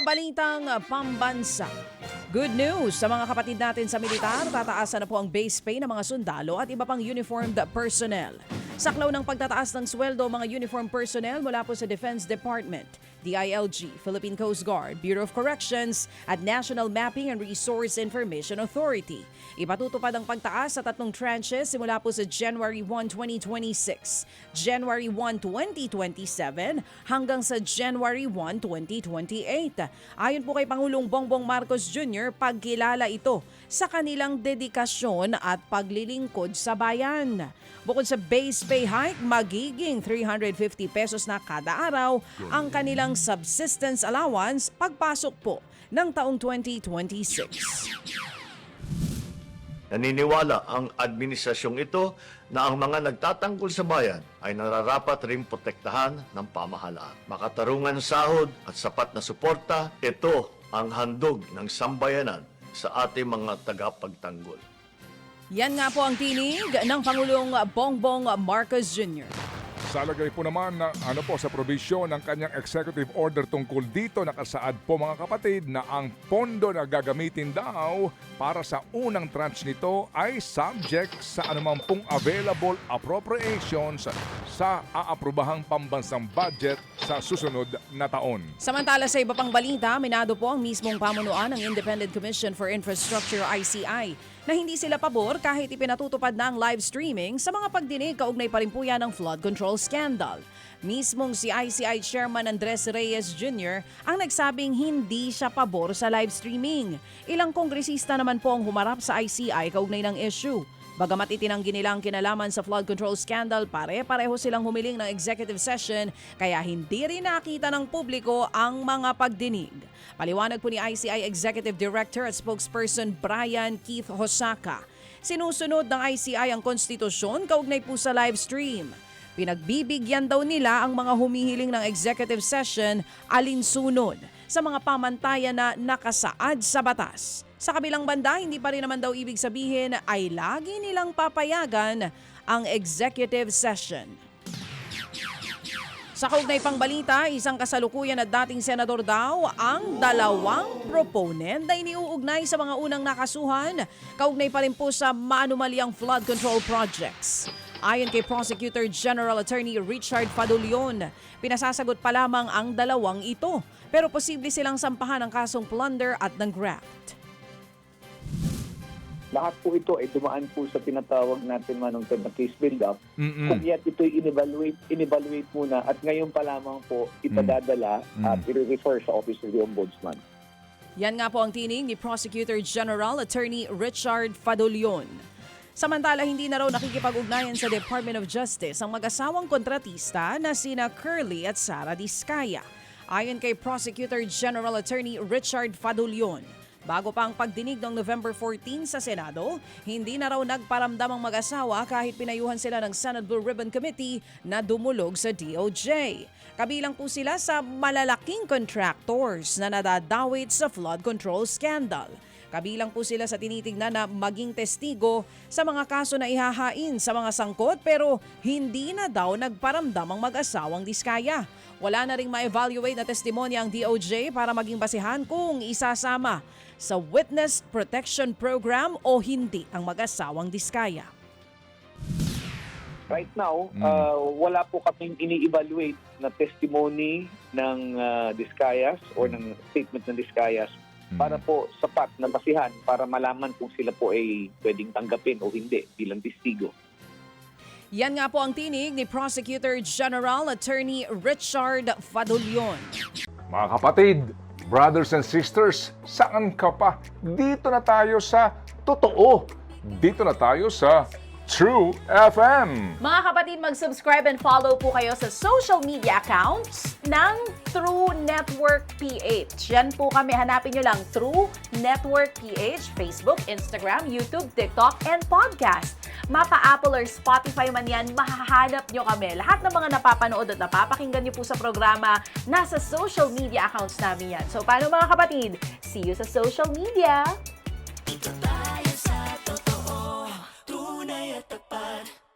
balitang pambansa. Good news sa mga kapatid natin sa militar, tataasan na po ang base pay ng mga sundalo at iba pang uniformed personnel. Saklaw ng pagtataas ng sweldo mga uniformed personnel mula po sa Defense Department, DILG, Philippine Coast Guard, Bureau of Corrections at National Mapping and Resource Information Authority. Ipatutupad ang pagtaas sa tatlong tranches simula po sa January 1, 2026, January 1, 2027 hanggang sa January 1, 2028. Ayon po kay Pangulong Bongbong Marcos Jr., pagkilala ito sa kanilang dedikasyon at paglilingkod sa bayan. Bukod sa base pay hike, magiging 350 pesos na kada araw ang kanilang subsistence allowance pagpasok po ng taong 2026. Naniniwala ang administrasyong ito na ang mga nagtatanggol sa bayan ay nararapat ring protektahan ng pamahalaan. Makatarungan sahod at sapat na suporta, ito ang handog ng sambayanan sa ating mga tagapagtanggol. Yan nga po ang tinig ng Pangulong Bongbong Marcos Jr. Salagay po naman na sa probisyon ng kanyang executive order tungkol dito, nakasaad po mga kapatid na ang pondo na gagamitin daw para sa unang tranche nito ay subject sa anumang pong available appropriations sa aaprobahang pambansang budget sa susunod na taon. Samantala sa iba pang balita, minado po ang mismong pamunuan ng Independent Commission for Infrastructure ICI na hindi sila pabor kahit ipinatutupad na ang live streaming sa mga pagdinig kaugnay pa rin po yan ng flood control scandal. Mismong si ICI Chairman Andres Reyes Jr. ang nagsabing hindi siya pabor sa live streaming. Ilang kongresista naman po ang humarap sa ICI kaugnay ng issue. Bagamat itinanggi nila ang kinalaman sa flood control scandal, pare-pareho silang humiling ng executive session kaya hindi rin nakita ng publiko ang mga pagdinig. Paliwanag po ni ICI Executive Director at Spokesperson Brian Keith Hosaka, sinusunod ng ICI ang konstitusyon kaugnay po sa live stream. Pinagbibigyan daw nila ang mga humihiling ng executive session alinsunod sa mga pamantayan na nakasaad sa batas. Sa kabilang banda, hindi pa rin naman daw ibig sabihin ay lagi nilang papayagan ang executive session. Sa kaugnay pang balita, isang kasalukuyan at dating senador daw ang dalawang proponent na iniuugnay sa mga unang nakasuhan, kaugnay pa rin po sa maanumalyang flood control projects. Ayon kay Prosecutor General Attorney Richard Fadulion, pinasasagot pa lamang ang dalawang ito, pero posible silang sampahan ng kasong plunder at ng graft. Lahat po ito ay dumaan po sa tinatawag natin manungtod na case build-up. Kung yan ito'y in-evaluate muna at ngayon pa lamang po ipadadala at i-refer sa Office of the Ombudsman. Yan nga po ang tinig ni Prosecutor General Attorney Richard Fadulion. Samantala, hindi na raw nakikipag-ugnayan sa Department of Justice ang mag-asawang kontratista na sina Curly at Sara Diskaya. Ayon kay Prosecutor General Attorney Richard Fadulion, bago pa ang pagdinig noong November 14 sa Senado, hindi na raw nagparamdam ang mag-asawa kahit pinayuhan sila ng Senate Blue Ribbon Committee na dumulog sa DOJ. Kabilang po sila sa malalaking contractors na nadadawit sa flood control scandal. Kabilang po sila sa tinitignan na maging testigo sa mga kaso na ihahain sa mga sangkot pero hindi na daw nagparamdam ang mag-asawang Diskaya. Wala na ring ma-evaluate na testimonya ang DOJ para maging basihan kung isasama sa Witness Protection Program o hindi ang mag-asawang Diskaya. Right now, wala po kaming ini-evaluate na testimony ng Diskayas or ng statement ng Diskayas para po sapat na basihan para malaman kung sila po ay pwedeng tanggapin o hindi bilang testigo. Yan nga po ang tinig ni Prosecutor General Attorney Richard Fadulion. Mga kapatid, brothers and sisters, saan ka pa? Dito na tayo sa totoo. Dito na tayo sa True FM. Mga kapatid, mag-subscribe and follow po kayo sa social media accounts ng True Network PH. Yan po kami, hanapin nyo lang True Network PH, Facebook, Instagram, YouTube, TikTok, and podcast. Mapa Apple or Spotify man yan, mahahanap nyo kami. Lahat ng mga napapanood at napapakinggan nyo po sa programa, nasa social media accounts namin yan. So paano mga kapatid? See you sa social media!